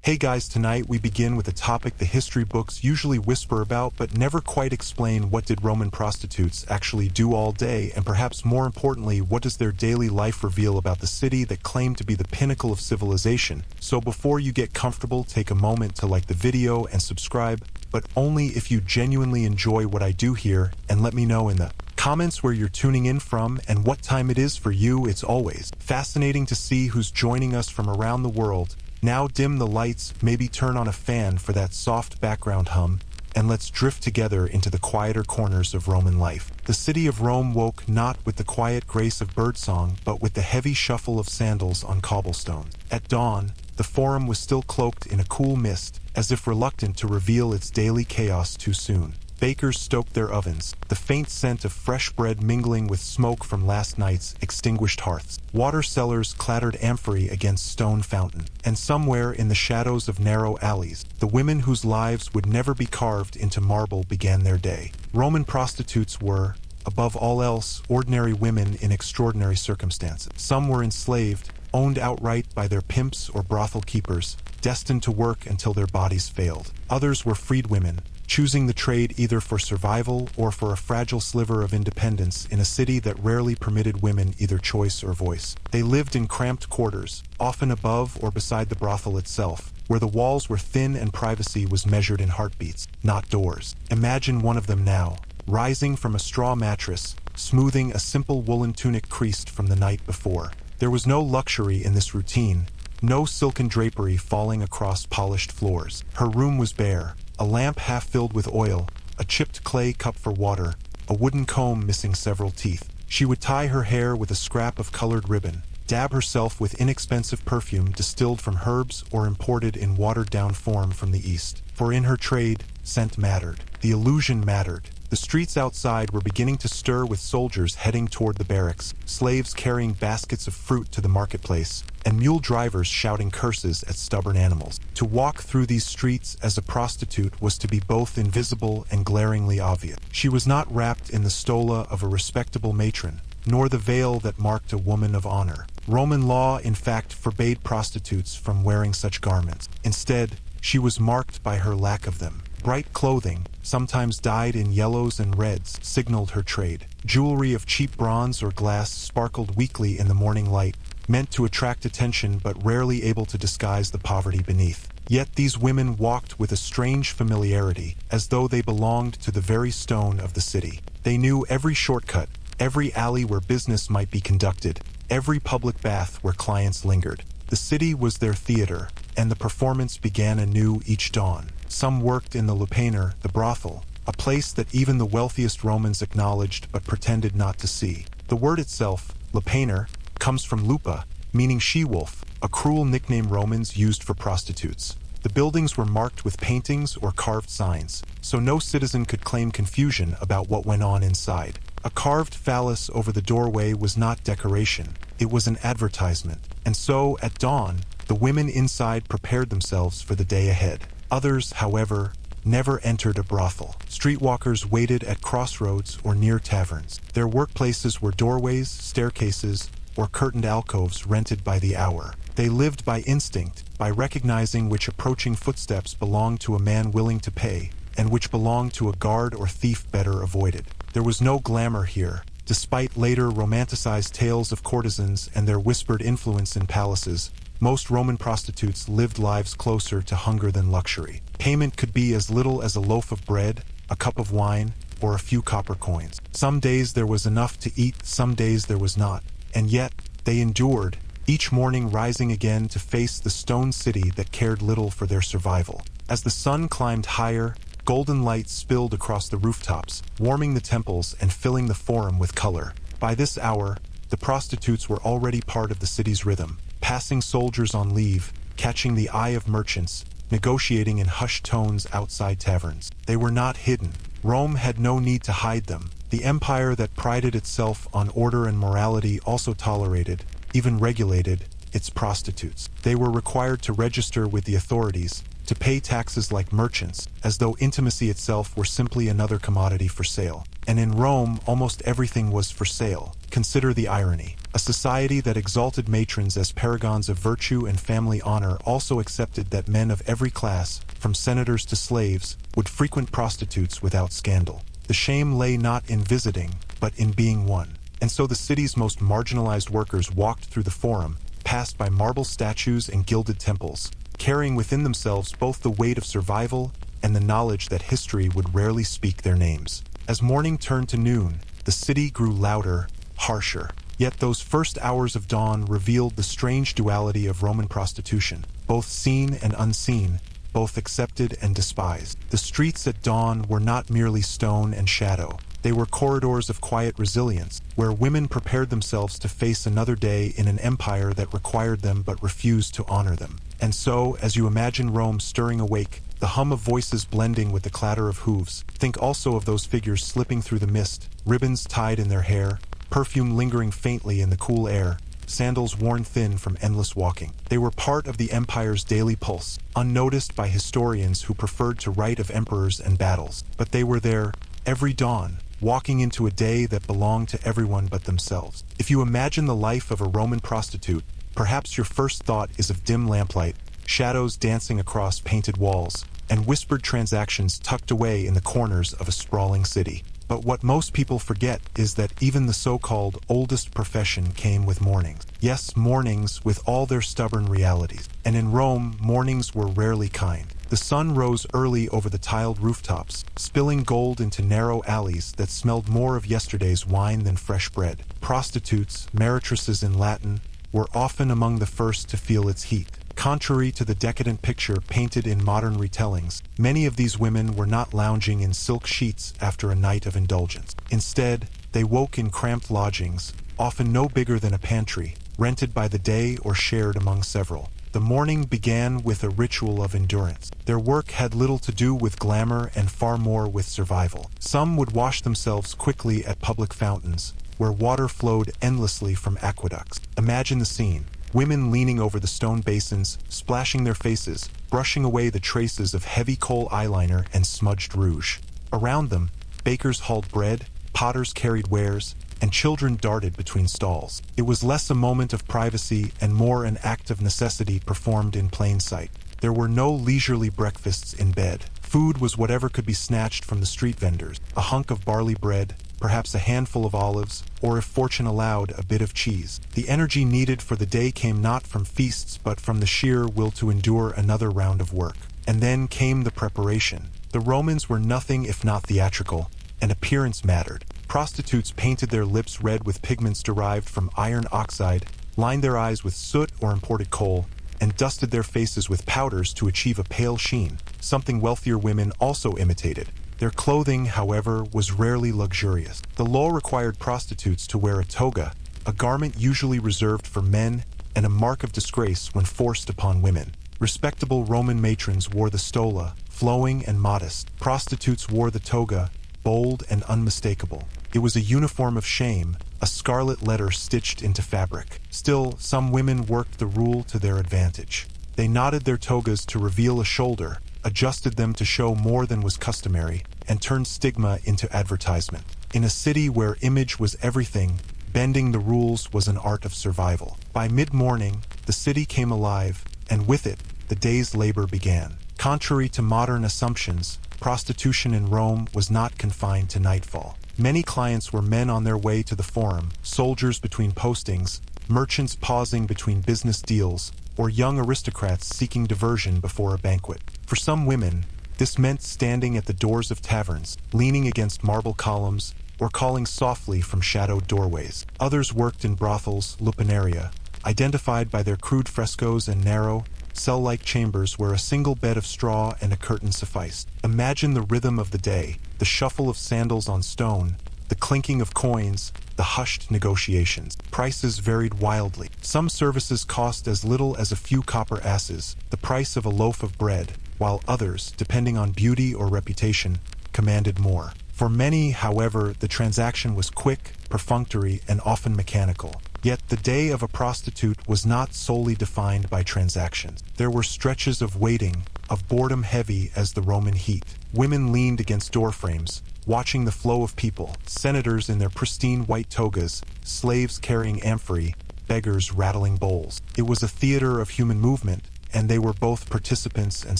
Hey guys, tonight we begin with a topic the history books usually whisper about but never quite explain. What did Roman prostitutes actually do all day, and perhaps more importantly, what does their daily life reveal about the city that claimed to be the pinnacle of civilization? So before you get comfortable, take a moment to like the video and subscribe, but only if you genuinely enjoy what I do here, and let me know in the comments where you're tuning in from and what time it is for you. It's always fascinating to see who's joining us from around the world. Now dim the lights, maybe turn on a fan for that soft background hum, and let's drift together into the quieter corners of Roman life. The city of Rome woke not with the quiet grace of birdsong, but with the heavy shuffle of sandals on cobblestones. At dawn, the Forum was still cloaked in a cool mist, as if reluctant to reveal its daily chaos too soon. Bakers stoked their ovens, the faint scent of fresh bread mingling with smoke from last night's extinguished hearths. Water sellers clattered amphorae against stone fountain, and somewhere in the shadows of narrow alleys, the women whose lives would never be carved into marble began their day. Roman prostitutes were, above all else, ordinary women in extraordinary circumstances. Some were enslaved, owned outright by their pimps or brothel keepers, destined to work until their bodies failed. Others were freed women, choosing the trade either for survival or for a fragile sliver of independence in a city that rarely permitted women either choice or voice. They lived in cramped quarters, often above or beside the brothel itself, where the walls were thin and privacy was measured in heartbeats, not doors. Imagine one of them now, rising from a straw mattress, smoothing a simple woolen tunic creased from the night before. There was no luxury in this routine, no silken drapery falling across polished floors. Her room was bare, a lamp half filled with oil, a chipped clay cup for water, a wooden comb missing several teeth. She would tie her hair with a scrap of colored ribbon, dab herself with inexpensive perfume distilled from herbs or imported in watered-down form from the East. For in her trade, scent mattered. The illusion mattered. The streets outside were beginning to stir with soldiers heading toward the barracks, slaves carrying baskets of fruit to the marketplace, and mule drivers shouting curses at stubborn animals. To walk through these streets as a prostitute was to be both invisible and glaringly obvious. She was not wrapped in the stola of a respectable matron, nor the veil that marked a woman of honor. Roman law, in fact, forbade prostitutes from wearing such garments. Instead, she was marked by her lack of them. Bright clothing, sometimes dyed in yellows and reds, signaled her trade. Jewelry of cheap bronze or glass sparkled weakly in the morning light, meant to attract attention but rarely able to disguise the poverty beneath. Yet these women walked with a strange familiarity, as though they belonged to the very stone of the city. They knew every shortcut, every alley where business might be conducted, every public bath where clients lingered. The city was their theater, and the performance began anew each dawn. Some worked in the lupanar, the brothel, a place that even the wealthiest Romans acknowledged but pretended not to see. The word itself, lupanar, comes from lupa, meaning she-wolf, a cruel nickname Romans used for prostitutes. The buildings were marked with paintings or carved signs, so no citizen could claim confusion about what went on inside. A carved phallus over the doorway was not decoration, it was an advertisement. And so, at dawn, the women inside prepared themselves for the day ahead. Others, however, never entered a brothel. Streetwalkers waited at crossroads or near taverns. Their workplaces were doorways, staircases, or curtained alcoves rented by the hour. They lived by instinct, by recognizing which approaching footsteps belonged to a man willing to pay, and which belonged to a guard or thief better avoided. There was no glamour here, despite later romanticized tales of courtesans and their whispered influence in palaces. Most Roman prostitutes lived lives closer to hunger than luxury. Payment could be as little as a loaf of bread, a cup of wine, or a few copper coins. Some days there was enough to eat, some days there was not. And yet, they endured, each morning rising again to face the stone city that cared little for their survival. As the sun climbed higher, golden light spilled across the rooftops, warming the temples and filling the Forum with color. By this hour, the prostitutes were already part of the city's rhythm, passing soldiers on leave, catching the eye of merchants, negotiating in hushed tones outside taverns. They were not hidden. Rome had no need to hide them. The empire that prided itself on order and morality also tolerated, even regulated, its prostitutes. They were required to register with the authorities, to pay taxes like merchants, as though intimacy itself were simply another commodity for sale. And in Rome, almost everything was for sale. Consider the irony. A society that exalted matrons as paragons of virtue and family honor also accepted that men of every class, from senators to slaves, would frequent prostitutes without scandal. The shame lay not in visiting, but in being one. And so the city's most marginalized workers walked through the forum, passed by marble statues and gilded temples, carrying within themselves both the weight of survival and the knowledge that history would rarely speak their names. As morning turned to noon, the city grew louder, harsher. Yet those first hours of dawn revealed the strange duality of Roman prostitution, both seen and unseen, both accepted and despised. The streets at dawn were not merely stone and shadow. They were corridors of quiet resilience, where women prepared themselves to face another day in an empire that required them but refused to honor them. And so, as you imagine Rome stirring awake, the hum of voices blending with the clatter of hooves, think also of those figures slipping through the mist, ribbons tied in their hair, perfume lingering faintly in the cool air, sandals worn thin from endless walking. They were part of the empire's daily pulse, unnoticed by historians who preferred to write of emperors and battles. But they were there, every dawn, walking into a day that belonged to everyone but themselves. If you imagine the life of a Roman prostitute, perhaps your first thought is of dim lamplight, shadows dancing across painted walls, and whispered transactions tucked away in the corners of a sprawling city. But what most people forget is that even the so-called oldest profession came with mornings. Yes, mornings with all their stubborn realities. And in Rome, mornings were rarely kind. The sun rose early over the tiled rooftops, spilling gold into narrow alleys that smelled more of yesterday's wine than fresh bread. Prostitutes, meretresses in Latin, were often among the first to feel its heat. Contrary to the decadent picture painted in modern retellings, many of these women were not lounging in silk sheets after a night of indulgence. Instead, they woke in cramped lodgings, often no bigger than a pantry, rented by the day or shared among several. The morning began with a ritual of endurance. Their work had little to do with glamour and far more with survival. Some would wash themselves quickly at public fountains, where water flowed endlessly from aqueducts. Imagine the scene. Women leaning over the stone basins, splashing their faces, brushing away the traces of heavy coal eyeliner and smudged rouge. Around them, bakers hauled bread, potters carried wares, and children darted between stalls. It was less a moment of privacy and more an act of necessity performed in plain sight. There were no leisurely breakfasts in bed. Food was whatever could be snatched from the street vendors, a hunk of barley bread, perhaps a handful of olives, or if fortune allowed, a bit of cheese. The energy needed for the day came not from feasts but from the sheer will to endure another round of work. And then came the preparation. The Romans were nothing if not theatrical, and appearance mattered. Prostitutes painted their lips red with pigments derived from iron oxide, lined their eyes with soot or imported coal, and dusted their faces with powders to achieve a pale sheen, something wealthier women also imitated. Their clothing, however, was rarely luxurious. The law required prostitutes to wear a toga, a garment usually reserved for men and a mark of disgrace when forced upon women. Respectable Roman matrons wore the stola, flowing and modest. Prostitutes wore the toga, bold and unmistakable. It was a uniform of shame, a scarlet letter stitched into fabric. Still, some women worked the rule to their advantage. They knotted their togas to reveal a shoulder, adjusted them to show more than was customary, and turned stigma into advertisement. In a city where image was everything, bending the rules was an art of survival. By mid-morning, the city came alive, and with it, the day's labor began. Contrary to modern assumptions, prostitution in Rome was not confined to nightfall. Many clients were men on their way to the forum, soldiers between postings, merchants pausing between business deals, or young aristocrats seeking diversion before a banquet. For some women, this meant standing at the doors of taverns, leaning against marble columns, or calling softly from shadowed doorways. Others worked in brothels, lupanaria, identified by their crude frescoes and narrow, cell-like chambers where a single bed of straw and a curtain sufficed. Imagine the rhythm of the day, the shuffle of sandals on stone, the clinking of coins, the hushed negotiations. Prices varied wildly. Some services cost as little as a few copper asses, the price of a loaf of bread, while others, depending on beauty or reputation, commanded more. For many, however, the transaction was quick, perfunctory, and often mechanical. Yet the day of a prostitute was not solely defined by transactions. There were stretches of waiting, of boredom heavy as the Roman heat. Women leaned against doorframes, watching the flow of people, senators in their pristine white togas, slaves carrying amphorae, beggars rattling bowls. It was a theater of human movement, and they were both participants and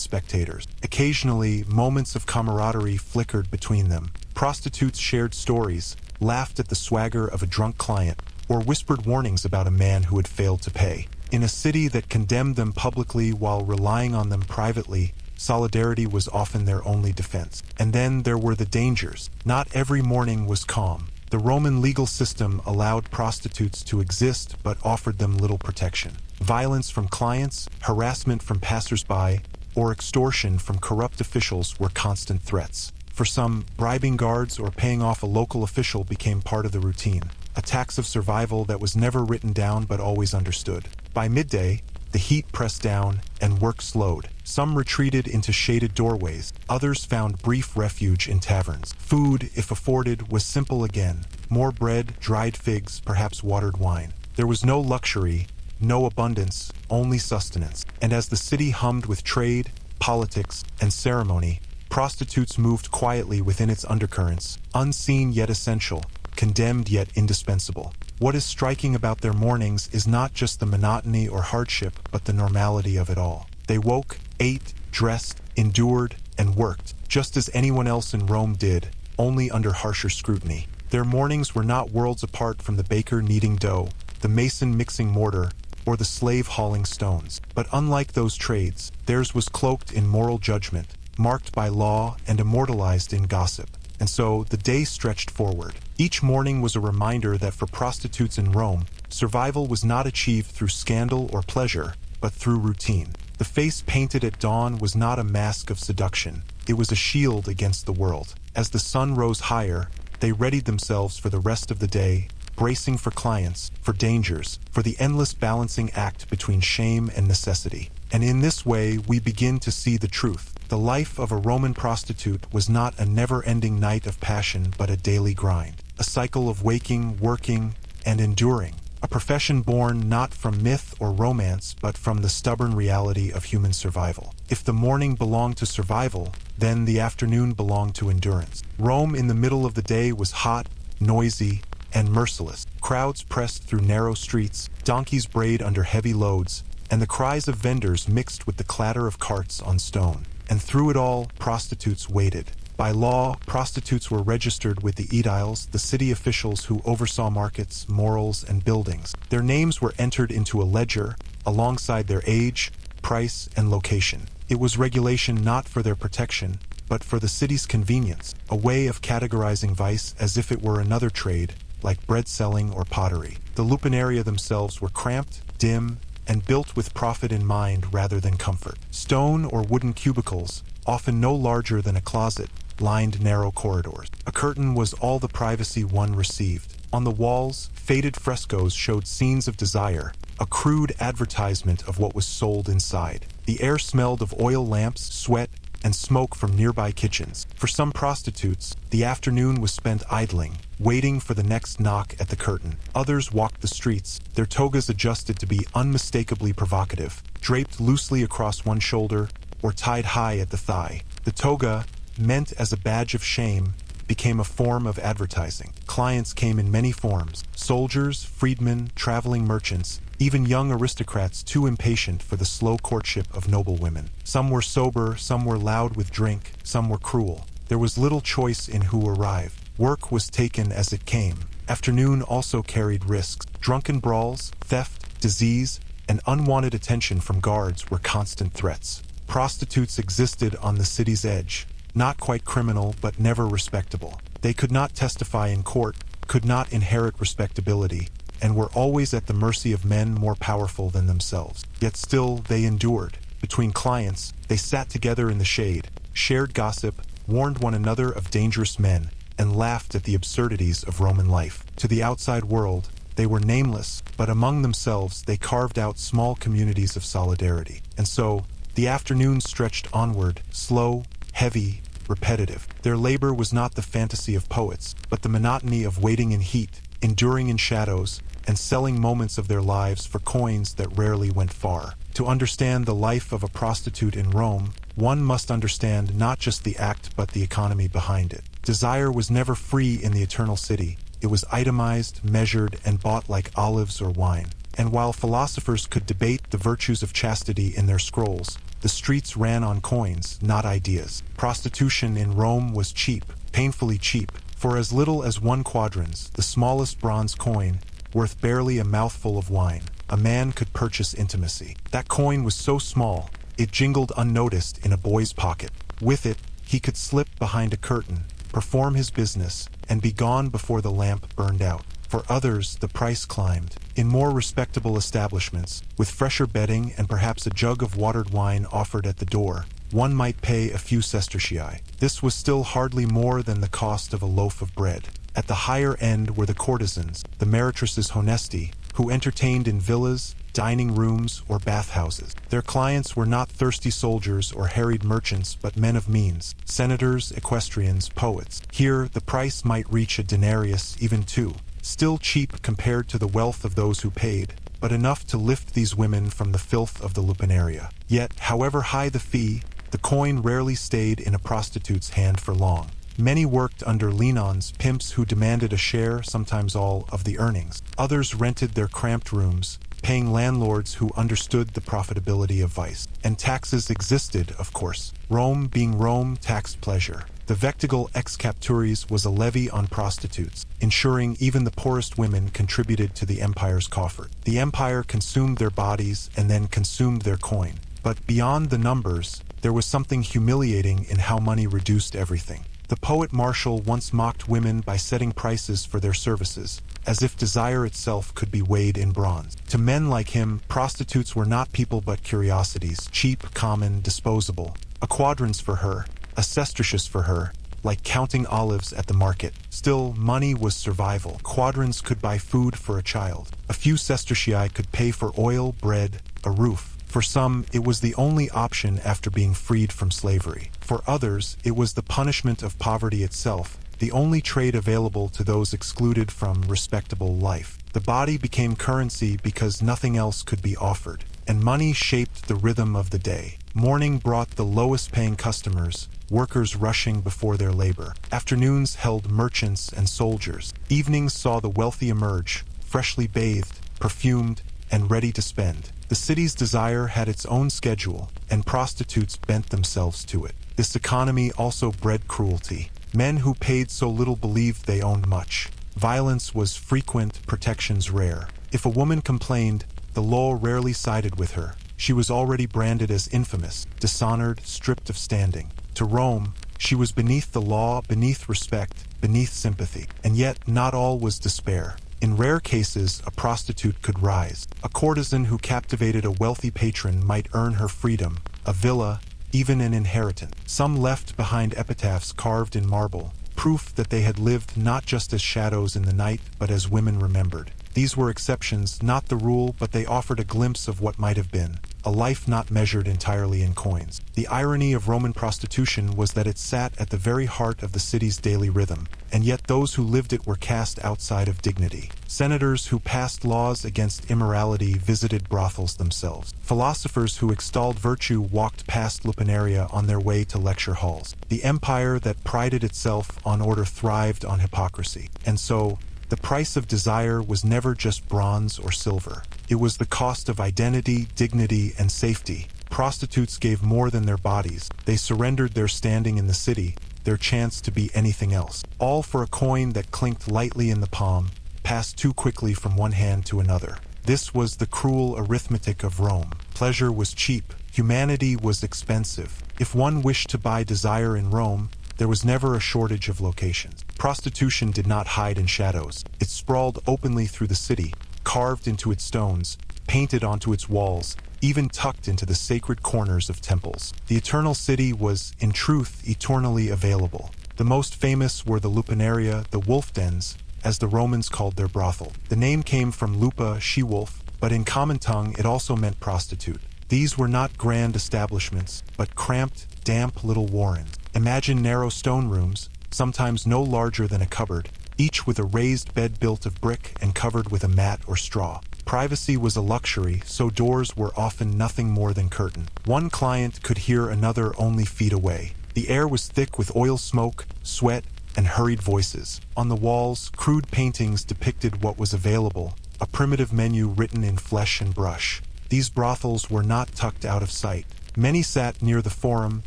spectators. Occasionally, moments of camaraderie flickered between them. Prostitutes shared stories, laughed at the swagger of a drunk client, or whispered warnings about a man who had failed to pay. In a city that condemned them publicly while relying on them privately, solidarity was often their only defense. And then there were the dangers. Not every morning was calm. The Roman legal system allowed prostitutes to exist but offered them little protection. Violence from clients, harassment from passers-by, or extortion from corrupt officials were constant threats. For some, bribing guards or paying off a local official became part of the routine, a tax of survival that was never written down but always understood. By midday, the heat pressed down and work slowed. Some retreated into shaded doorways, others found brief refuge in taverns. Food, if afforded, was simple again. More bread, dried figs, perhaps watered wine. There was no luxury, no abundance, only sustenance. And as the city hummed with trade, politics, and ceremony, prostitutes moved quietly within its undercurrents, unseen yet essential, condemned yet indispensable. What is striking about their mornings is not just the monotony or hardship, but the normality of it all. They woke, ate, dressed, endured, and worked, just as anyone else in Rome did, only under harsher scrutiny. Their mornings were not worlds apart from the baker kneading dough, the mason mixing mortar, or the slave hauling stones. But unlike those trades, theirs was cloaked in moral judgment, marked by law and immortalized in gossip. And so the day stretched forward. Each morning was a reminder that for prostitutes in Rome, survival was not achieved through scandal or pleasure, but through routine. The face painted at dawn was not a mask of seduction. It was a shield against the world. As the sun rose higher, they readied themselves for the rest of the day, bracing for clients, for dangers, for the endless balancing act between shame and necessity. And in this way, we begin to see the truth. The life of a Roman prostitute was not a never-ending night of passion, but a daily grind. A cycle of waking, working, and enduring. A profession born not from myth or romance, but from the stubborn reality of human survival. If the morning belonged to survival, then the afternoon belonged to endurance. Rome in the middle of the day was hot, noisy, and merciless. Crowds pressed through narrow streets, donkeys brayed under heavy loads, and the cries of vendors mixed with the clatter of carts on stone. And through it all, prostitutes waited. By law, prostitutes were registered with the aediles, the city officials who oversaw markets, morals, and buildings. Their names were entered into a ledger, alongside their age, price, and location. It was regulation not for their protection, but for the city's convenience, a way of categorizing vice as if it were another trade, like bread selling or pottery. The lupinaria themselves were cramped, dim, and built with profit in mind rather than comfort. Stone or wooden cubicles, often no larger than a closet, lined narrow corridors. A curtain was all the privacy one received. On the walls, faded frescoes showed scenes of desire, a crude advertisement of what was sold inside. The air smelled of oil lamps, sweat, and smoke from nearby kitchens. For some prostitutes, the afternoon was spent idling, waiting for the next knock at the curtain. Others walked the streets, their togas adjusted to be unmistakably provocative, draped loosely across one shoulder or tied high at the thigh. The toga, meant as a badge of shame, became a form of advertising. Clients came in many forms: soldiers, freedmen, traveling merchants, even young aristocrats too impatient for the slow courtship of noble women. Some were sober, some were loud with drink, some were cruel. There was little choice in who arrived. Work was taken as it came. Afternoon also carried risks. Drunken brawls, theft, disease, and unwanted attention from guards were constant threats. Prostitutes existed on the city's edge. Not quite criminal, but never respectable. They could not testify in court, could not inherit respectability, and were always at the mercy of men more powerful than themselves. Yet still, they endured. Between clients, they sat together in the shade, shared gossip, warned one another of dangerous men, and laughed at the absurdities of Roman life. To the outside world, they were nameless, but among themselves they carved out small communities of solidarity. And so, the afternoon stretched onward, slow, heavy, repetitive. Their labor was not the fantasy of poets, but the monotony of waiting in heat, enduring in shadows, and selling moments of their lives for coins that rarely went far. To understand the life of a prostitute in Rome, one must understand not just the act but the economy behind it. Desire was never free in the eternal city. It was itemized, measured, and bought like olives or wine. And while philosophers could debate the virtues of chastity in their scrolls, the streets ran on coins, not ideas. Prostitution in Rome was cheap, painfully cheap. For as little as 1 quadrans, the smallest bronze coin, worth barely a mouthful of wine, a man could purchase intimacy. That coin was so small, it jingled unnoticed in a boy's pocket. With it, he could slip behind a curtain, perform his business, and be gone before the lamp burned out. For others, the price climbed. In more respectable establishments, with fresher bedding and perhaps a jug of watered wine offered at the door, one might pay a few sestertii. This was still hardly more than the cost of a loaf of bread. At the higher end were the courtesans, the meretresses honesti, who entertained in villas, dining rooms, or bathhouses. Their clients were not thirsty soldiers or harried merchants, but men of means, senators, equestrians, poets. Here, the price might reach a denarius, even 2. Still cheap compared to the wealth of those who paid, but enough to lift these women from the filth of the lupanaria. Yet, however high the fee, the coin rarely stayed in a prostitute's hand for long. Many worked under linons, pimps who demanded a share, sometimes all, of the earnings. Others rented their cramped rooms, paying landlords who understood the profitability of vice. And taxes existed, of course. Rome, being Rome, taxed pleasure. The vectigal ex capturis was a levy on prostitutes, ensuring even the poorest women contributed to the empire's coffer. The empire consumed their bodies and then consumed their coin. But beyond the numbers, there was something humiliating in how money reduced everything. The poet Martial once mocked women by setting prices for their services, as if desire itself could be weighed in bronze. To men like him, prostitutes were not people but curiosities, cheap, common, disposable. A quadrans for her, a sestertius for her, like counting olives at the market. Still, money was survival. Quadrans could buy food for a child. A few sestertii could pay for oil, bread, a roof. For some, it was the only option after being freed from slavery. For others, it was the punishment of poverty itself, the only trade available to those excluded from respectable life. The body became currency because nothing else could be offered, and money shaped the rhythm of the day. Morning brought the lowest-paying customers, workers rushing before their labor. Afternoons held merchants and soldiers. Evenings saw the wealthy emerge, freshly bathed, perfumed, and ready to spend. The city's desire had its own schedule, and prostitutes bent themselves to it. This economy also bred cruelty. Men who paid so little believed they owned much. Violence was frequent, protections rare. If a woman complained, the law rarely sided with her. She was already branded as infamous, dishonored, stripped of standing. To Rome, she was beneath the law, beneath respect, beneath sympathy. And yet, not all was despair. In rare cases, a prostitute could rise. A courtesan who captivated a wealthy patron might earn her freedom, a villa, even an inheritance. Some left behind epitaphs carved in marble, proof that they had lived not just as shadows in the night, but as women remembered. These were exceptions, not the rule, but they offered a glimpse of what might have been, a life not measured entirely in coins. The irony of Roman prostitution was that it sat at the very heart of the city's daily rhythm, and yet those who lived it were cast outside of dignity. Senators who passed laws against immorality visited brothels themselves. Philosophers who extolled virtue walked past lupanaria on their way to lecture halls. The empire that prided itself on order thrived on hypocrisy. And so, the price of desire was never just bronze or silver. It was the cost of identity, dignity, and safety. Prostitutes gave more than their bodies. They surrendered their standing in the city, their chance to be anything else. All for a coin that clinked lightly in the palm, passed too quickly from one hand to another. This was the cruel arithmetic of Rome. Pleasure was cheap. Humanity was expensive. If one wished to buy desire in Rome, there was never a shortage of locations. Prostitution did not hide in shadows. It sprawled openly through the city, carved into its stones, painted onto its walls, even tucked into the sacred corners of temples. The eternal city was, in truth, eternally available. The most famous were the lupanaria, the wolf dens, as the Romans called their brothel. The name came from lupa, she-wolf, but in common tongue it also meant prostitute. These were not grand establishments, but cramped, damp little warrens. Imagine narrow stone rooms, sometimes no larger than a cupboard, each with a raised bed built of brick and covered with a mat or straw. Privacy was a luxury, so doors were often nothing more than curtain. One client could hear another only feet away. The air was thick with oil smoke, sweat, and hurried voices. On the walls, crude paintings depicted what was available, a primitive menu written in flesh and brush. These brothels were not tucked out of sight. Many sat near the forum,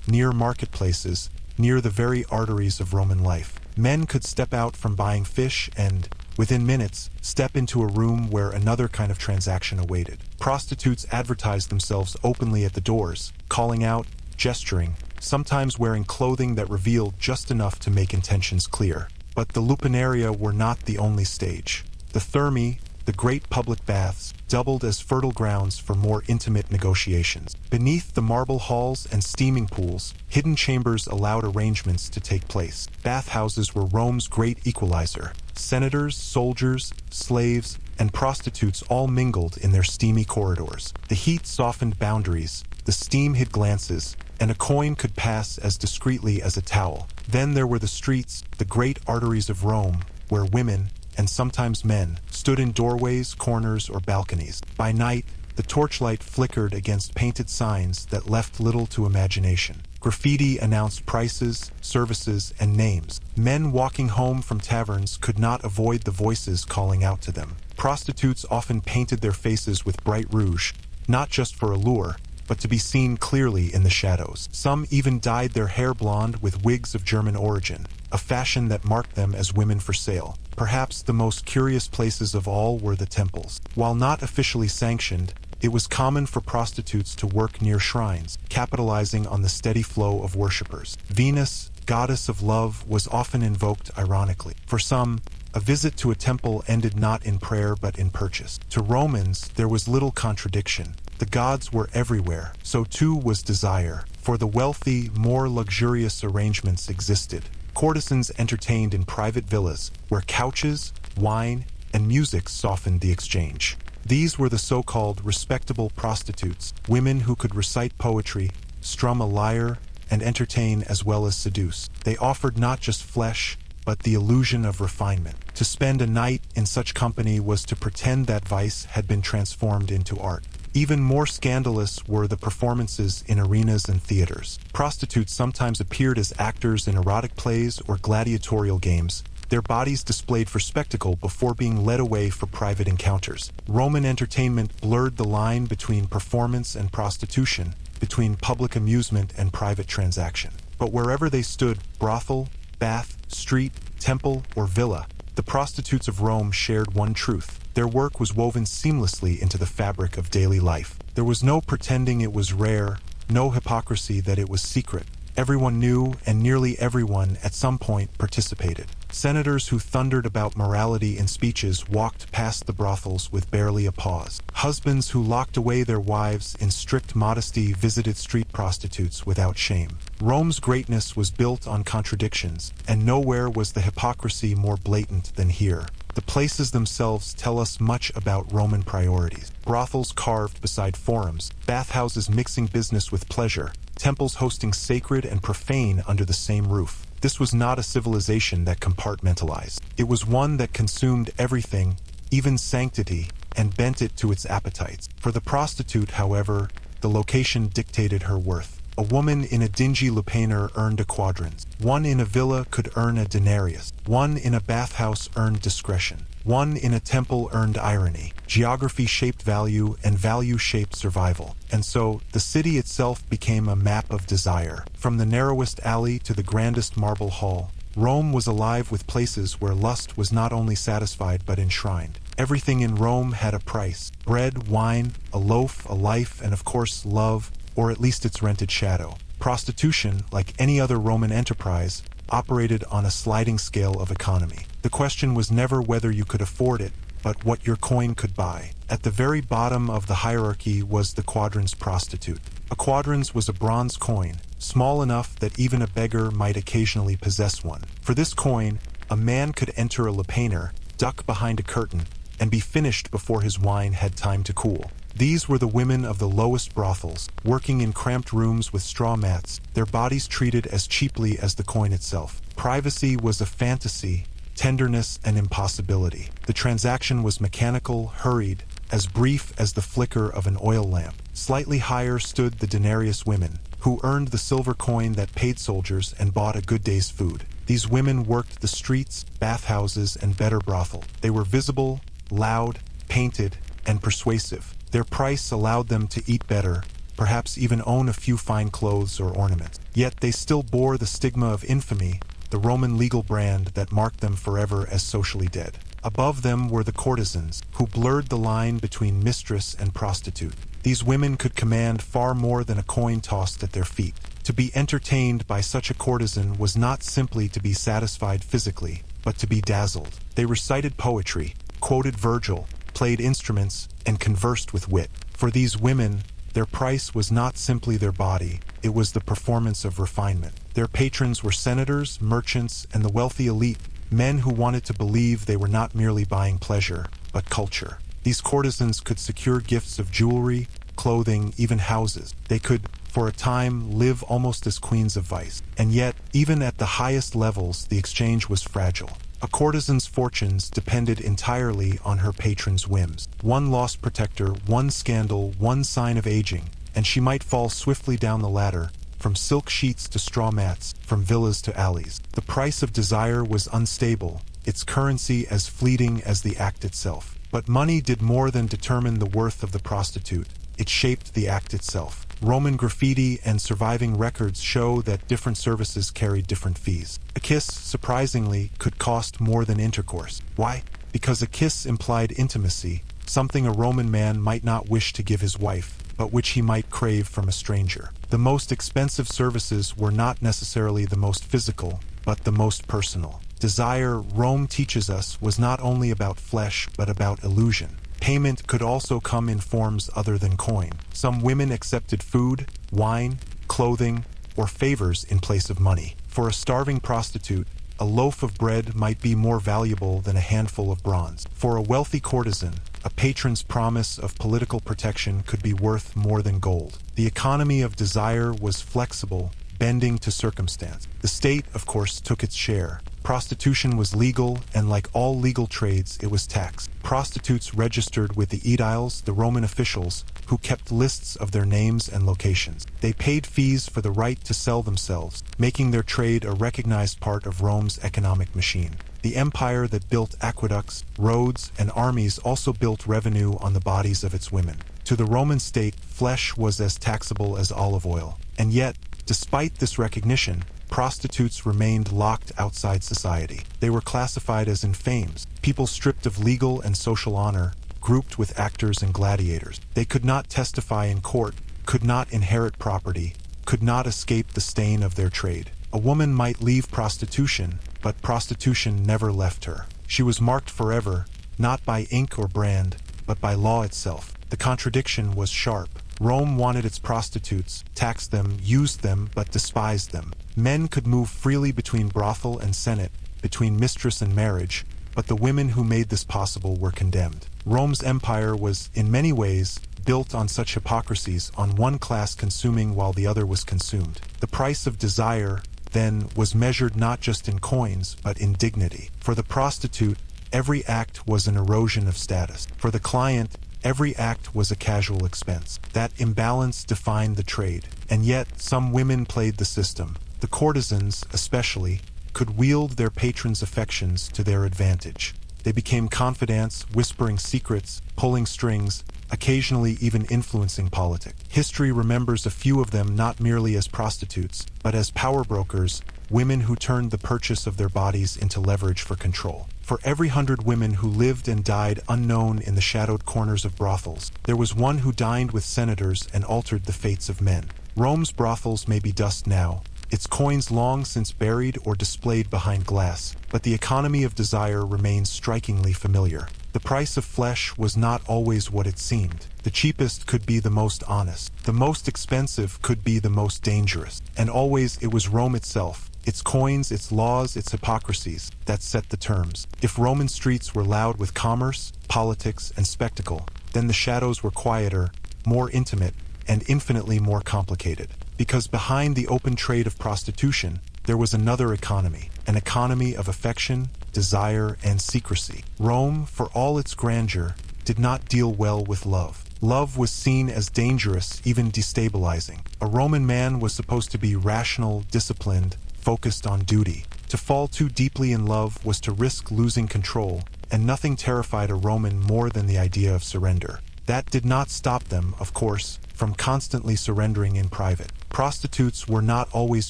near marketplaces, near the very arteries of Roman life. Men could step out from buying fish and, within minutes, step into a room where another kind of transaction awaited. Prostitutes advertised themselves openly at the doors, calling out, gesturing, sometimes wearing clothing that revealed just enough to make intentions clear. But the lupaneria were not the only stage. The thermae, the great public baths, doubled as fertile grounds for more intimate negotiations. Beneath the marble halls and steaming pools, hidden chambers allowed arrangements to take place. Bathhouses were Rome's great equalizer. Senators, soldiers, slaves, and prostitutes all mingled in their steamy corridors. The heat softened boundaries, the steam hid glances, and a coin could pass as discreetly as a towel. Then there were the streets, the great arteries of Rome, where women, and sometimes men, stood in doorways, corners, or balconies. By night, the torchlight flickered against painted signs that left little to imagination. Graffiti announced prices, services, and names. Men walking home from taverns could not avoid the voices calling out to them. Prostitutes often painted their faces with bright rouge, not just for allure, but to be seen clearly in the shadows. Some even dyed their hair blonde with wigs of German origin, a fashion that marked them as women for sale. Perhaps the most curious places of all were the temples. While not officially sanctioned, it was common for prostitutes to work near shrines, capitalizing on the steady flow of worshippers. Venus, goddess of love, was often invoked ironically. For some, a visit to a temple ended not in prayer but in purchase. To Romans, there was little contradiction. The gods were everywhere, so too was desire. For the wealthy, more luxurious arrangements existed. Courtesans entertained in private villas, where couches, wine, and music softened the exchange. These were the so-called respectable prostitutes, women who could recite poetry, strum a lyre, and entertain as well as seduce. They offered not just flesh, but the illusion of refinement. To spend a night in such company was to pretend that vice had been transformed into art. Even more scandalous were the performances in arenas and theaters. Prostitutes sometimes appeared as actors in erotic plays or gladiatorial games, their bodies displayed for spectacle before being led away for private encounters. Roman entertainment blurred the line between performance and prostitution, between public amusement and private transaction. But wherever they stood, brothel, bath, street, temple, or villa, the prostitutes of Rome shared one truth. Their work was woven seamlessly into the fabric of daily life. There was no pretending it was rare, no hypocrisy that it was secret. Everyone knew, and nearly everyone at some point participated. Senators who thundered about morality in speeches walked past the brothels with barely a pause. Husbands who locked away their wives in strict modesty visited street prostitutes without shame. Rome's greatness was built on contradictions, and nowhere was the hypocrisy more blatant than here. The places themselves tell us much about Roman priorities. Brothels carved beside forums, bathhouses mixing business with pleasure, temples hosting sacred and profane under the same roof. This was not a civilization that compartmentalized. It was one that consumed everything, even sanctity, and bent it to its appetites. For the prostitute, however, the location dictated her worth. A woman in a dingy lupanar earned a quadrans. One in a villa could earn a denarius. One in a bathhouse earned discretion. One in a temple earned irony. Geography shaped value, and value shaped survival. And so, the city itself became a map of desire. From the narrowest alley to the grandest marble hall, Rome was alive with places where lust was not only satisfied but enshrined. Everything in Rome had a price. Bread, wine, a loaf, a life, and of course love, or at least its rented shadow. Prostitution, like any other Roman enterprise, operated on a sliding scale of economy. The question was never whether you could afford it, but what your coin could buy. At the very bottom of the hierarchy was the quadrans prostitute. A quadrans was a bronze coin, small enough that even a beggar might occasionally possess one. For this coin, a man could enter a lupanar, duck behind a curtain, and be finished before his wine had time to cool. These were the women of the lowest brothels, working in cramped rooms with straw mats, their bodies treated as cheaply as the coin itself. Privacy was a fantasy, tenderness an impossibility. The transaction was mechanical, hurried, as brief as the flicker of an oil lamp. Slightly higher stood the denarius women, who earned the silver coin that paid soldiers and bought a good day's food. These women worked the streets, bathhouses, and better brothel. They were visible, loud, painted, and persuasive. Their price allowed them to eat better, perhaps even own a few fine clothes or ornaments. Yet they still bore the stigma of infamy, the Roman legal brand that marked them forever as socially dead. Above them were the courtesans, who blurred the line between mistress and prostitute. These women could command far more than a coin tossed at their feet. To be entertained by such a courtesan was not simply to be satisfied physically, but to be dazzled. They recited poetry, quoted Virgil, played instruments, and conversed with wit. For these women, their price was not simply their body, it was the performance of refinement. Their patrons were senators, merchants, and the wealthy elite, men who wanted to believe they were not merely buying pleasure, but culture. These courtesans could secure gifts of jewelry, clothing, even houses. They could, for a time, live almost as queens of vice. And yet, even at the highest levels, the exchange was fragile. A courtesan's fortunes depended entirely on her patron's whims. One lost protector, one scandal, one sign of aging, and she might fall swiftly down the ladder, from silk sheets to straw mats, from villas to alleys. The price of desire was unstable, its currency as fleeting as the act itself. But money did more than determine the worth of the prostitute. It shaped the act itself. Roman graffiti and surviving records show that different services carried different fees. A kiss, surprisingly, could cost more than intercourse. Why? Because a kiss implied intimacy, something a Roman man might not wish to give his wife, but which he might crave from a stranger. The most expensive services were not necessarily the most physical, but the most personal. Desire, Rome teaches us, was not only about flesh, but about illusion. Payment could also come in forms other than coin. Some women accepted food, wine, clothing, or favors in place of money. For a starving prostitute, a loaf of bread might be more valuable than a handful of bronze. For a wealthy courtesan, a patron's promise of political protection could be worth more than gold. The economy of desire was flexible, bending to circumstance. The state, of course, took its share. Prostitution was legal, and like all legal trades, it was taxed. Prostitutes registered with the aediles, the Roman officials, who kept lists of their names and locations. They paid fees for the right to sell themselves, making their trade a recognized part of Rome's economic machine. The empire that built aqueducts, roads, and armies also built revenue on the bodies of its women. To the Roman state, flesh was as taxable as olive oil. And yet, despite this recognition, prostitutes remained locked outside society. They were classified as infames, people stripped of legal and social honor, grouped with actors and gladiators. They could not testify in court, could not inherit property, could not escape the stain of their trade. A woman might leave prostitution, but prostitution never left her. She was marked forever, not by ink or brand, but by law itself. The contradiction was sharp. Rome wanted its prostitutes, taxed them, used them, but despised them. Men could move freely between brothel and senate, between mistress and marriage, but the women who made this possible were condemned. Rome's empire was, in many ways, built on such hypocrisies, on one class consuming while the other was consumed. The price of desire, then, was measured not just in coins, but in dignity. For the prostitute, every act was an erosion of status. For the client, every act was a casual expense. That imbalance defined the trade. And yet, some women played the system. The courtesans, especially, could wield their patrons' affections to their advantage. They became confidants, whispering secrets, pulling strings, occasionally even influencing politics. History remembers a few of them not merely as prostitutes, but as power brokers, women who turned the purchase of their bodies into leverage for control. For every 100 women who lived and died unknown in the shadowed corners of brothels, there was one who dined with senators and altered the fates of men. Rome's brothels may be dust now, its coins long since buried or displayed behind glass, but the economy of desire remains strikingly familiar. The price of flesh was not always what it seemed. The cheapest could be the most honest. The most expensive could be the most dangerous. And always it was Rome itself, its coins, its laws, its hypocrisies, that set the terms. If Roman streets were loud with commerce, politics, and spectacle, then the shadows were quieter, more intimate, and infinitely more complicated. Because behind the open trade of prostitution, there was another economy, an economy of affection, desire, and secrecy. Rome, for all its grandeur, did not deal well with love. Love was seen as dangerous, even destabilizing. A Roman man was supposed to be rational, disciplined, focused on duty. To fall too deeply in love was to risk losing control, and nothing terrified a Roman more than the idea of surrender. That did not stop them, of course, from constantly surrendering in private. Prostitutes were not always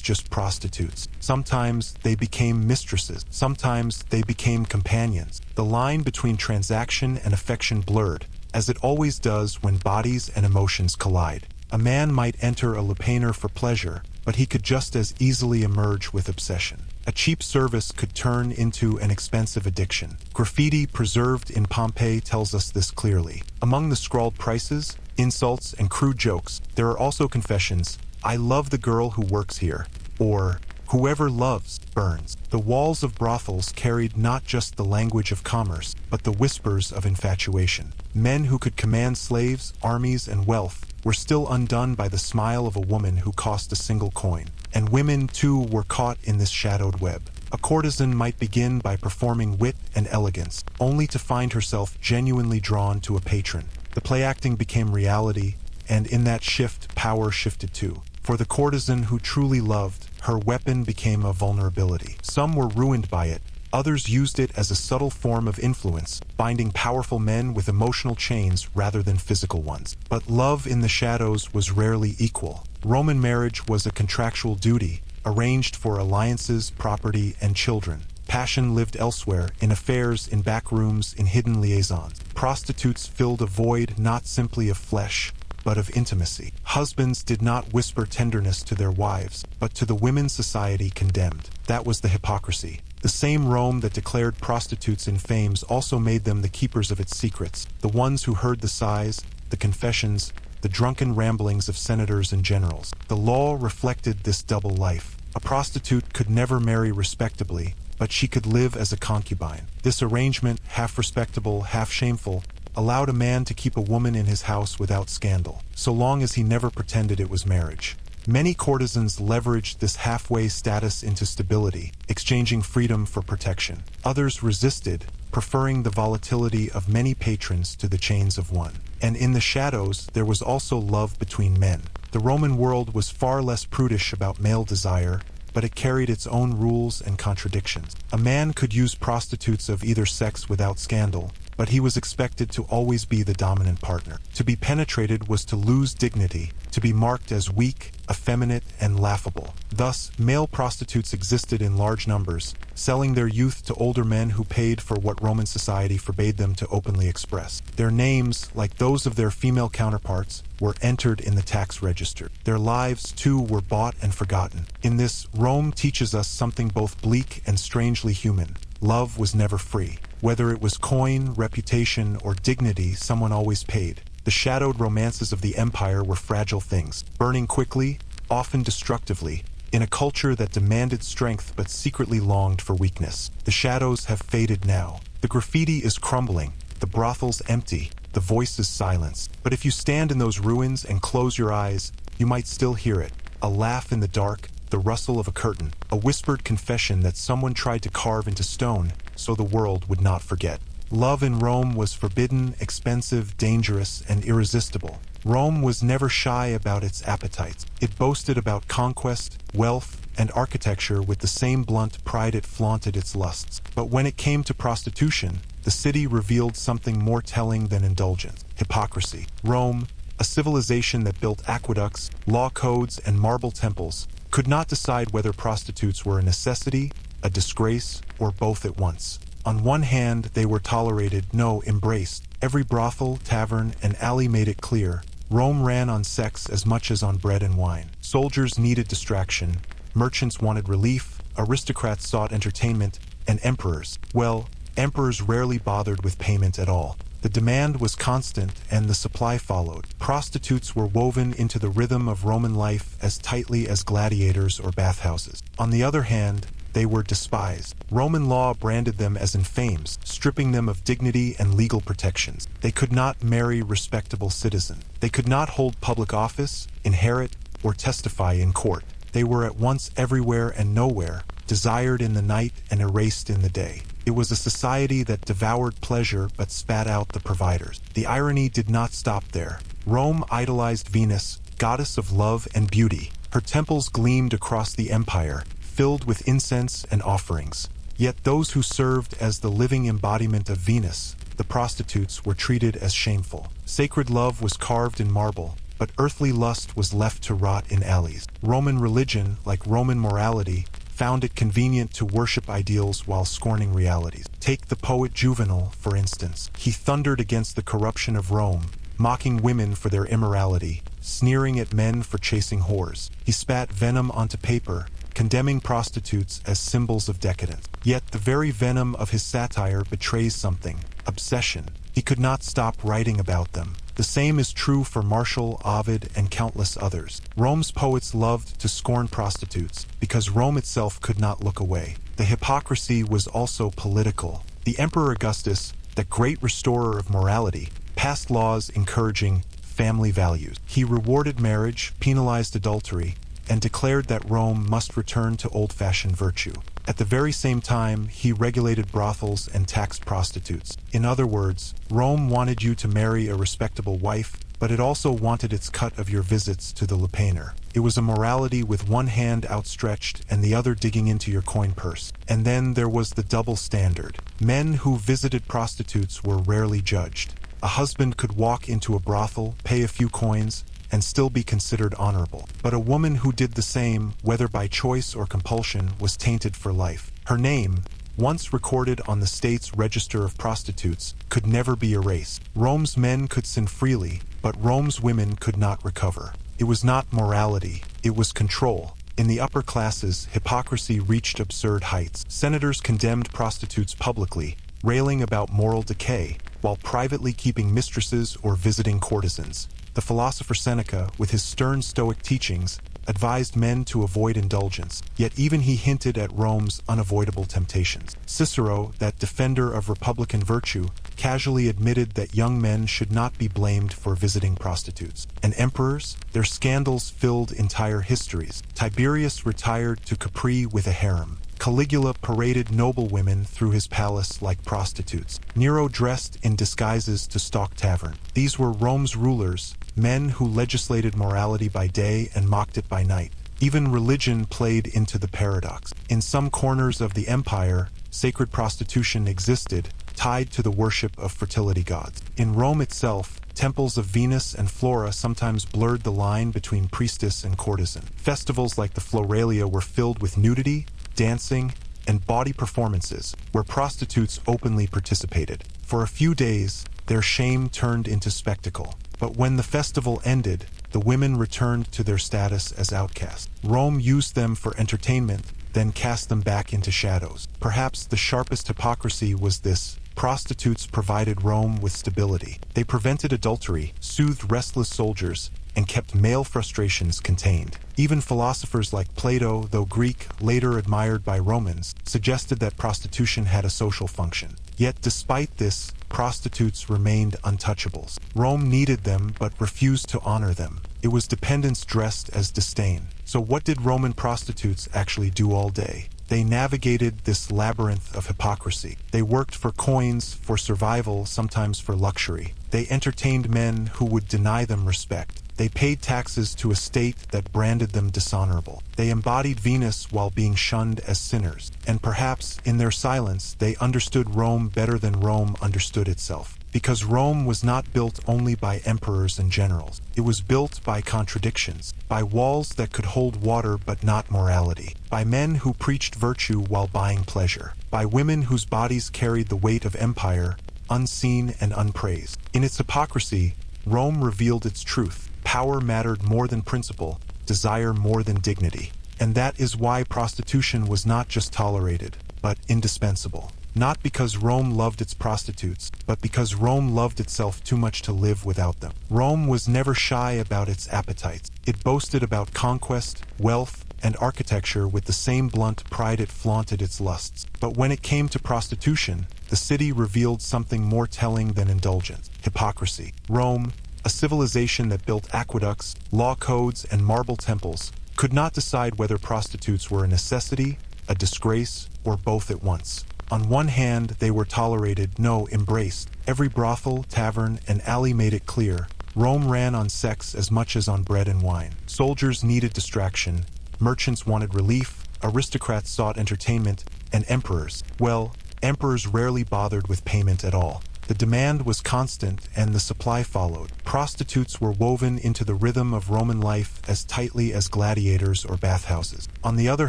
just prostitutes. Sometimes they became mistresses. Sometimes they became companions. The line between transaction and affection blurred, as it always does when bodies and emotions collide. A man might enter a lupanar for pleasure, but he could just as easily emerge with obsession. A cheap service could turn into an expensive addiction. Graffiti preserved in Pompeii tells us this clearly. Among the scrawled prices, insults, and crude jokes, there are also confessions: "I love the girl who works here," or "Whoever loves, burns." The walls of brothels carried not just the language of commerce, but the whispers of infatuation. Men who could command slaves, armies, and wealth were still undone by the smile of a woman who cost a single coin. And women, too, were caught in this shadowed web. A courtesan might begin by performing wit and elegance, only to find herself genuinely drawn to a patron. The play acting became reality, and in that shift, power shifted too. For the courtesan who truly loved, her weapon became a vulnerability. Some were ruined by it. Others used it as a subtle form of influence, binding powerful men with emotional chains rather than physical ones. But love in the shadows was rarely equal. Roman marriage was a contractual duty, arranged for alliances, property, and children. Passion lived elsewhere, in affairs, in back rooms, in hidden liaisons. Prostitutes filled a void not simply of flesh, but of intimacy. Husbands did not whisper tenderness to their wives, but to the women society condemned. That was the hypocrisy. The same Rome that declared prostitutes infames also made them the keepers of its secrets, the ones who heard the sighs, the confessions, the drunken ramblings of senators and generals. The law reflected this double life. A prostitute could never marry respectably, but she could live as a concubine. This arrangement, half respectable, half shameful, allowed a man to keep a woman in his house without scandal, so long as he never pretended it was marriage. Many courtesans leveraged this halfway status into stability, exchanging freedom for protection. Others resisted, preferring the volatility of many patrons to the chains of one. And in the shadows, there was also love between men. The Roman world was far less prudish about male desire, but it carried its own rules and contradictions. A man could use prostitutes of either sex without scandal, but he was expected to always be the dominant partner. To be penetrated was to lose dignity, to be marked as weak, effeminate, and laughable. Thus, male prostitutes existed in large numbers, selling their youth to older men who paid for what Roman society forbade them to openly express. Their names, like those of their female counterparts, were entered in the tax register. Their lives, too, were bought and forgotten. In this, Rome teaches us something both bleak and strangely human. Love was never free. Whether it was coin, reputation, or dignity, someone always paid. The shadowed romances of the empire were fragile things, burning quickly, often destructively, in a culture that demanded strength but secretly longed for weakness. The shadows have faded now. The graffiti is crumbling, the brothels empty, the voices silenced. But if you stand in those ruins and close your eyes, you might still hear it. A laugh in the dark, the rustle of a curtain, a whispered confession that someone tried to carve into stone so the world would not forget. Love in Rome was forbidden, expensive, dangerous, and irresistible. Rome was never shy about its appetites. It boasted about conquest, wealth, and architecture with the same blunt pride it flaunted its lusts. But when it came to prostitution, the city revealed something more telling than indulgence: hypocrisy. Rome, a civilization that built aqueducts, law codes, and marble temples, could not decide whether prostitutes were a necessity, a disgrace, or both at once. On one hand, they were tolerated, no, embraced. Every brothel, tavern, and alley made it clear. Rome ran on sex as much as on bread and wine. Soldiers needed distraction, merchants wanted relief, aristocrats sought entertainment, and emperors, well, emperors rarely bothered with payment at all. The demand was constant, and the supply followed. Prostitutes were woven into the rhythm of Roman life as tightly as gladiators or bathhouses. On the other hand, they were despised. Roman law branded them as infames, stripping them of dignity and legal protections. They could not marry respectable citizens. They could not hold public office, inherit, or testify in court. They were at once everywhere and nowhere, desired in the night and erased in the day. It was a society that devoured pleasure but spat out the providers. The irony did not stop there. Rome idolized Venus, goddess of love and beauty. Her temples gleamed across the empire, filled with incense and offerings. Yet those who served as the living embodiment of Venus, the prostitutes, were treated as shameful. Sacred love was carved in marble, but earthly lust was left to rot in alleys. Roman religion, like Roman morality, found it convenient to worship ideals while scorning realities. Take the poet Juvenal, for instance. He thundered against the corruption of Rome, mocking women for their immorality, sneering at men for chasing whores. He spat venom onto paper, condemning prostitutes as symbols of decadence. Yet the very venom of his satire betrays something: obsession. He could not stop writing about them. The same is true for Martial, Ovid, and countless others. Rome's poets loved to scorn prostitutes because Rome itself could not look away. The hypocrisy was also political. The Emperor Augustus, the great restorer of morality, passed laws encouraging family values. He rewarded marriage, penalized adultery, and declared that Rome must return to old-fashioned virtue. At the very same time, he regulated brothels and taxed prostitutes. In other words, Rome wanted you to marry a respectable wife, but it also wanted its cut of your visits to the lupanar. It was a morality with one hand outstretched and the other digging into your coin purse. And then there was the double standard. Men who visited prostitutes were rarely judged. A husband could walk into a brothel, pay a few coins, and still be considered honorable. But a woman who did the same, whether by choice or compulsion, was tainted for life. Her name, once recorded on the state's register of prostitutes, could never be erased. Rome's men could sin freely, but Rome's women could not recover. It was not morality, it was control. In the upper classes, hypocrisy reached absurd heights. Senators condemned prostitutes publicly, railing about moral decay, while privately keeping mistresses or visiting courtesans. The philosopher Seneca, with his stern Stoic teachings, advised men to avoid indulgence, yet even he hinted at Rome's unavoidable temptations. Cicero, that defender of republican virtue, casually admitted that young men should not be blamed for visiting prostitutes. And emperors? Their scandals filled entire histories. Tiberius retired to Capri with a harem. Caligula paraded noblewomen through his palace like prostitutes. Nero dressed in disguises to stalk tavern. These were Rome's rulers, men who legislated morality by day and mocked it by night. Even religion played into the paradox. In some corners of the empire, sacred prostitution existed, tied to the worship of fertility gods. In Rome itself, temples of Venus and Flora sometimes blurred the line between priestess and courtesan. Festivals like the Floralia were filled with nudity, dancing, and body performances, where prostitutes openly participated. For a few days, their shame turned into spectacle. But when the festival ended, the women returned to their status as outcasts. Rome used them for entertainment, then cast them back into shadows. Perhaps the sharpest hypocrisy was this: prostitutes provided Rome with stability. They prevented adultery, soothed restless soldiers, and kept male frustrations contained. Even philosophers like Plato, though Greek, later admired by Romans, suggested that prostitution had a social function. Yet despite this, prostitutes remained untouchables. Rome needed them but refused to honor them. It was dependence dressed as disdain. So what did Roman prostitutes actually do all day? They navigated this labyrinth of hypocrisy. They worked for coins, for survival, sometimes for luxury. They entertained men who would deny them respect. They paid taxes to a state that branded them dishonorable. They embodied Venus while being shunned as sinners. And perhaps, in their silence, they understood Rome better than Rome understood itself. Because Rome was not built only by emperors and generals. It was built by contradictions, by walls that could hold water but not morality, by men who preached virtue while buying pleasure, by women whose bodies carried the weight of empire, unseen and unpraised. In its hypocrisy, Rome revealed its truth. Power mattered more than principle, desire more than dignity. And that is why prostitution was not just tolerated, but indispensable. Not because Rome loved its prostitutes, but because Rome loved itself too much to live without them. Rome was never shy about its appetites. It boasted about conquest, wealth, and architecture with the same blunt pride it flaunted its lusts. But when it came to prostitution, the city revealed something more telling than indulgence: hypocrisy. Rome, a civilization that built aqueducts, law codes, and marble temples, could not decide whether prostitutes were a necessity, a disgrace, or both at once. On one hand, they were tolerated, no, embraced. Every brothel, tavern, and alley made it clear. Rome ran on sex as much as on bread and wine. Soldiers needed distraction, merchants wanted relief, aristocrats sought entertainment, and emperors, well, emperors rarely bothered with payment at all. The demand was constant and the supply followed. Prostitutes were woven into the rhythm of Roman life as tightly as gladiators or bathhouses. On the other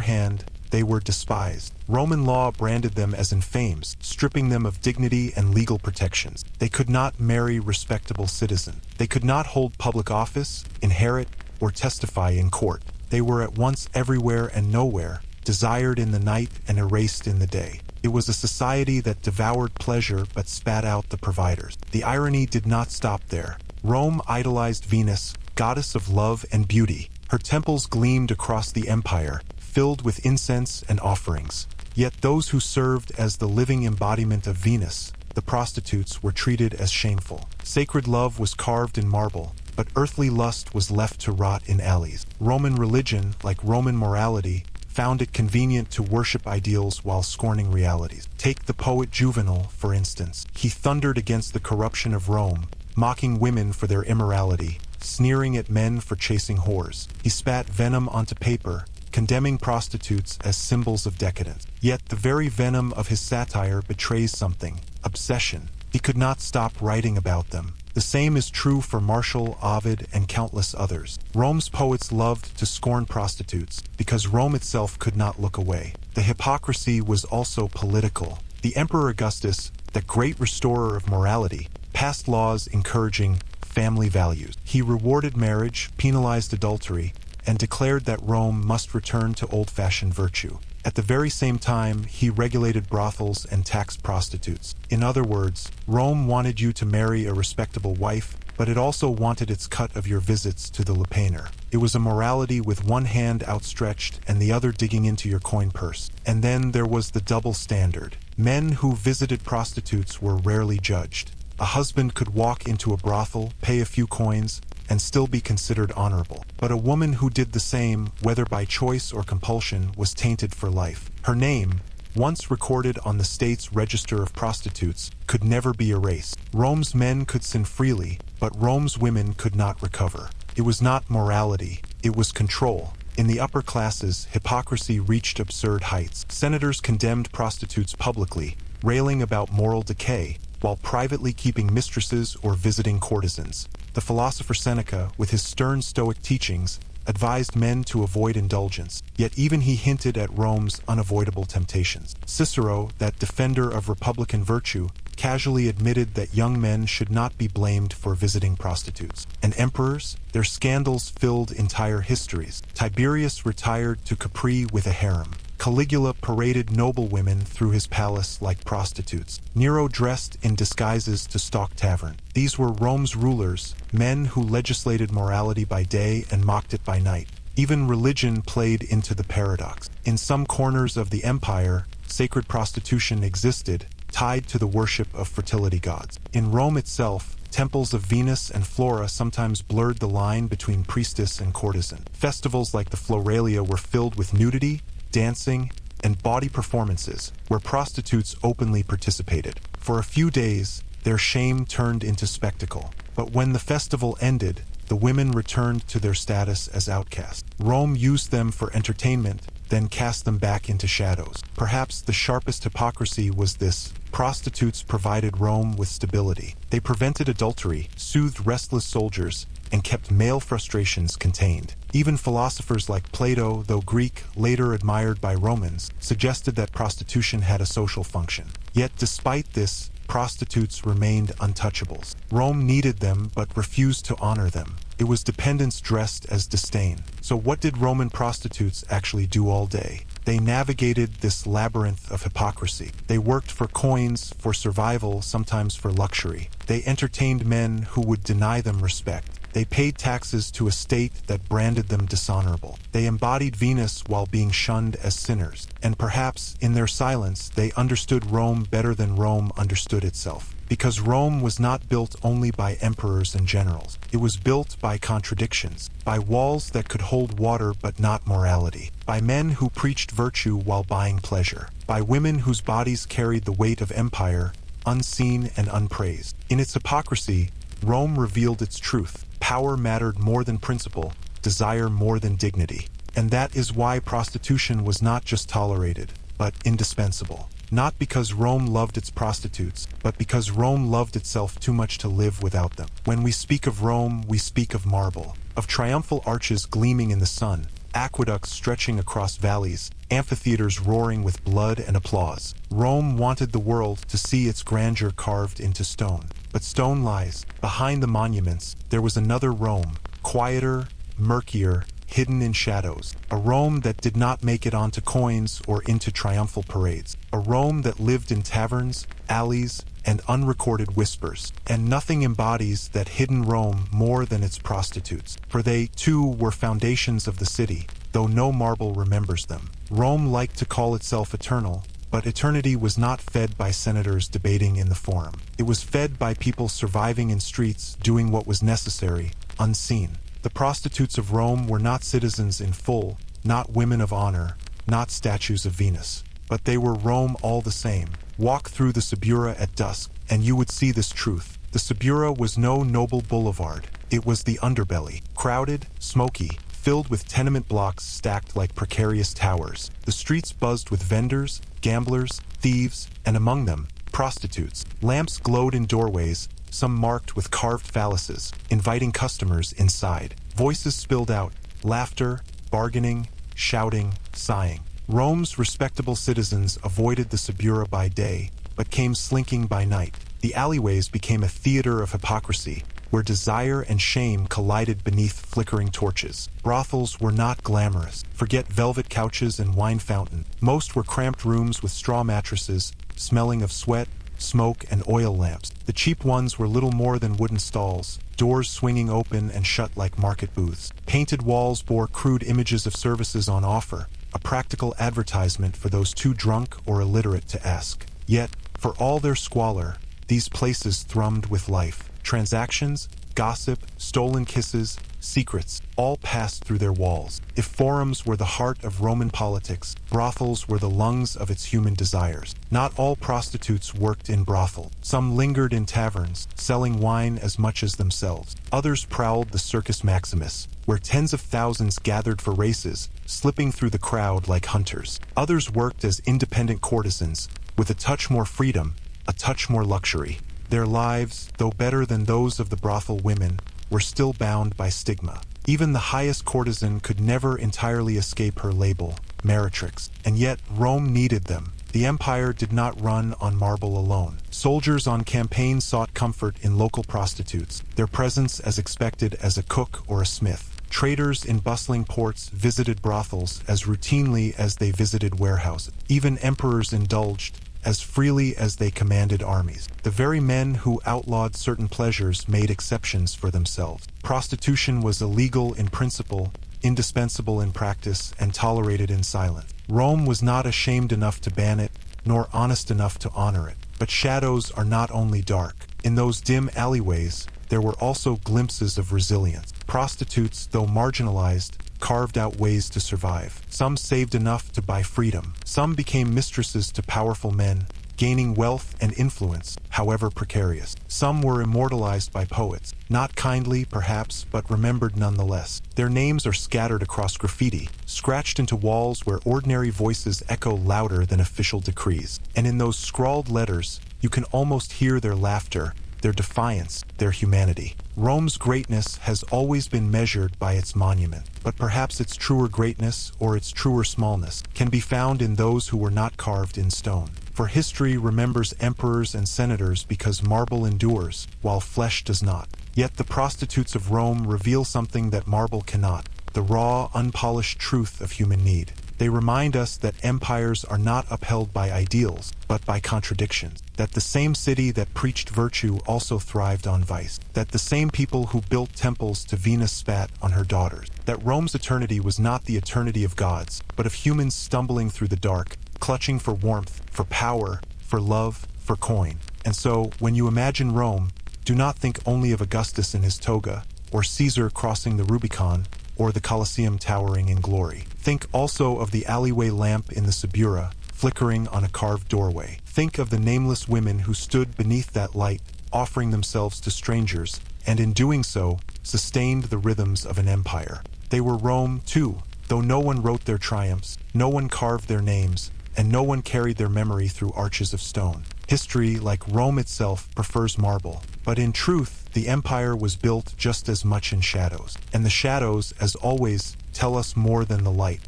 hand, they were despised. Roman law branded them as infames, stripping them of dignity and legal protections. They could not marry respectable citizens. They could not hold public office, inherit, or testify in court. They were at once everywhere and nowhere, desired in the night and erased in the day. It was a society that devoured pleasure but spat out the providers. The irony did not stop there. Rome idolized Venus, goddess of love and beauty. Her temples gleamed across the empire, filled with incense and offerings. Yet those who served as the living embodiment of Venus, the prostitutes, were treated as shameful. Sacred love was carved in marble, but earthly lust was left to rot in alleys. Roman religion, like Roman morality, found it convenient to worship ideals while scorning realities. Take the poet Juvenal, for instance. He thundered against the corruption of Rome, mocking women for their immorality, sneering at men for chasing whores. He spat venom onto paper, condemning prostitutes as symbols of decadence. Yet the very venom of his satire betrays something: obsession. He could not stop writing about them. The same is true for Martial, Ovid, and countless others. Rome's poets loved to scorn prostitutes because Rome itself could not look away. The hypocrisy was also political. The Emperor Augustus, the great restorer of morality, passed laws encouraging family values. He rewarded marriage, penalized adultery, and declared that Rome must return to old-fashioned virtue. At the very same time, he regulated brothels and taxed prostitutes. In other words, Rome wanted you to marry a respectable wife, but it also wanted its cut of your visits to the lupanar. It was a morality with one hand outstretched and the other digging into your coin purse. And then there was the double standard. Men who visited prostitutes were rarely judged. A husband could walk into a brothel, pay a few coins, and still be considered honorable. But a woman who did the same, whether by choice or compulsion, was tainted for life. Her name, once recorded on the state's register of prostitutes, could never be erased. Rome's men could sin freely, but Rome's women could not recover. It was not morality, it was control. In the upper classes, hypocrisy reached absurd heights. Senators condemned prostitutes publicly, railing about moral decay, while privately keeping mistresses or visiting courtesans. The philosopher Seneca, with his stern Stoic teachings, advised men to avoid indulgence, yet even he hinted at Rome's unavoidable temptations. Cicero, that defender of republican virtue, casually admitted that young men should not be blamed for visiting prostitutes. And emperors, their scandals filled entire histories. Tiberius retired to Capri with a harem. Caligula paraded noblewomen through his palace like prostitutes. Nero dressed in disguises to stalk tavern. These were Rome's rulers, men who legislated morality by day and mocked it by night. Even religion played into the paradox. In some corners of the empire, sacred prostitution existed, tied to the worship of fertility gods. In Rome itself, temples of Venus and Flora sometimes blurred the line between priestess and courtesan. Festivals like the Floralia were filled with nudity, dancing, and body performances, where prostitutes openly participated. For a few days, their shame turned into spectacle. But when the festival ended, the women returned to their status as outcasts. Rome used them for entertainment, then cast them back into shadows. Perhaps the sharpest hypocrisy was this: prostitutes provided Rome with stability. They prevented adultery, soothed restless soldiers, and kept male frustrations contained. Even philosophers like Plato, though Greek, later admired by Romans, suggested that prostitution had a social function. Yet despite this, prostitutes remained untouchables. Rome needed them but refused to honor them. It was dependence dressed as disdain. So what did Roman prostitutes actually do all day? They navigated this labyrinth of hypocrisy. They worked for coins, for survival, sometimes for luxury. They entertained men who would deny them respect. They paid taxes to a state that branded them dishonorable. They embodied Venus while being shunned as sinners. And perhaps, in their silence, they understood Rome better than Rome understood itself. Because Rome was not built only by emperors and generals. It was built by contradictions, by walls that could hold water but not morality, by men who preached virtue while buying pleasure. by women whose bodies carried the weight of empire, unseen and unpraised. In its hypocrisy, Rome revealed its truth. Power mattered more than principle, desire more than dignity. And that is why prostitution was not just tolerated, but indispensable. Not because Rome loved its prostitutes, but because Rome loved itself too much to live without them. When we speak of Rome, we speak of marble, of triumphal arches gleaming in the sun, aqueducts stretching across valleys, amphitheaters roaring with blood and applause. Rome wanted the world to see its grandeur carved into stone. But stone lies. Behind the monuments, there was another Rome, quieter, murkier, hidden in shadows. A Rome that did not make it onto coins or into triumphal parades. A Rome that lived in taverns, alleys, and unrecorded whispers. And nothing embodies that hidden Rome more than its prostitutes. For they, too, were foundations of the city, though no marble remembers them. Rome liked to call itself eternal, but eternity was not fed by senators debating in the forum. It was fed by people surviving in streets, doing what was necessary, unseen. The prostitutes of Rome were not citizens in full, not women of honor, not statues of Venus. But they were Rome all the same. Walk through the Subura at dusk, and you would see this truth. The Subura was no noble boulevard. It was the underbelly. Crowded, smoky, filled with tenement blocks stacked like precarious towers. The streets buzzed with vendors, gamblers, thieves, and among them, prostitutes. Lamps glowed in doorways, some marked with carved phalluses, inviting customers inside. Voices spilled out, laughter, bargaining, shouting, sighing. Rome's respectable citizens avoided the Subura by day, but came slinking by night. The alleyways became a theater of hypocrisy, where desire and shame collided beneath flickering torches. Brothels were not glamorous. Forget velvet couches and wine fountain. Most were cramped rooms with straw mattresses, smelling of sweat, smoke, and oil lamps. The cheap ones were little more than wooden stalls, doors swinging open and shut like market booths. Painted walls bore crude images of services on offer, a practical advertisement for those too drunk or illiterate to ask. Yet, for all their squalor, these places thrummed with life. Transactions, gossip, stolen kisses, secrets, all passed through their walls. If forums were the heart of Roman politics, brothels were the lungs of its human desires. Not all prostitutes worked in brothel. Some lingered in taverns, selling wine as much as themselves. Others prowled the Circus Maximus, where tens of thousands gathered for races, slipping through the crowd like hunters. Others worked as independent courtesans, with a touch more freedom, a touch more luxury. Their lives, though better than those of the brothel women, were still bound by stigma. Even the highest courtesan could never entirely escape her label, meretrix. And yet, Rome needed them. The empire did not run on marble alone. Soldiers on campaign sought comfort in local prostitutes, their presence as expected as a cook or a smith. Traders in bustling ports visited brothels as routinely as they visited warehouses. Even emperors indulged as freely as they commanded armies. The very men who outlawed certain pleasures made exceptions for themselves. Prostitution was illegal in principle, indispensable in practice, and tolerated in silence. Rome was not ashamed enough to ban it, nor honest enough to honor it. But shadows are not only dark. In those dim alleyways, there were also glimpses of resilience. Prostitutes, though marginalized, carved out ways to survive. Some saved enough to buy freedom. Some became mistresses to powerful men, gaining wealth and influence, however precarious. Some were immortalized by poets, not kindly, perhaps, but remembered nonetheless. Their names are scattered across graffiti, scratched into walls where ordinary voices echo louder than official decrees. And in those scrawled letters, you can almost hear their laughter, their defiance, their humanity. Rome's greatness has always been measured by its monument, but perhaps its truer greatness or its truer smallness can be found in those who were not carved in stone. For history remembers emperors and senators because marble endures, while flesh does not. Yet the prostitutes of Rome reveal something that marble cannot, the raw, unpolished truth of human need. They remind us that empires are not upheld by ideals, but by contradictions. That the same city that preached virtue also thrived on vice. That the same people who built temples to Venus spat on her daughters. That Rome's eternity was not the eternity of gods, but of humans stumbling through the dark, clutching for warmth, for power, for love, for coin. And so, when you imagine Rome, do not think only of Augustus in his toga, or Caesar crossing the Rubicon, or the Colosseum towering in glory. Think also of the alleyway lamp in the Subura, flickering on a carved doorway. Think of the nameless women who stood beneath that light, offering themselves to strangers, and in doing so, sustained the rhythms of an empire. They were Rome, too, though no one wrote their triumphs, no one carved their names, and no one carried their memory through arches of stone. History, like Rome itself, prefers marble. But in truth, the empire was built just as much in shadows. And the shadows, as always, tell us more than the light.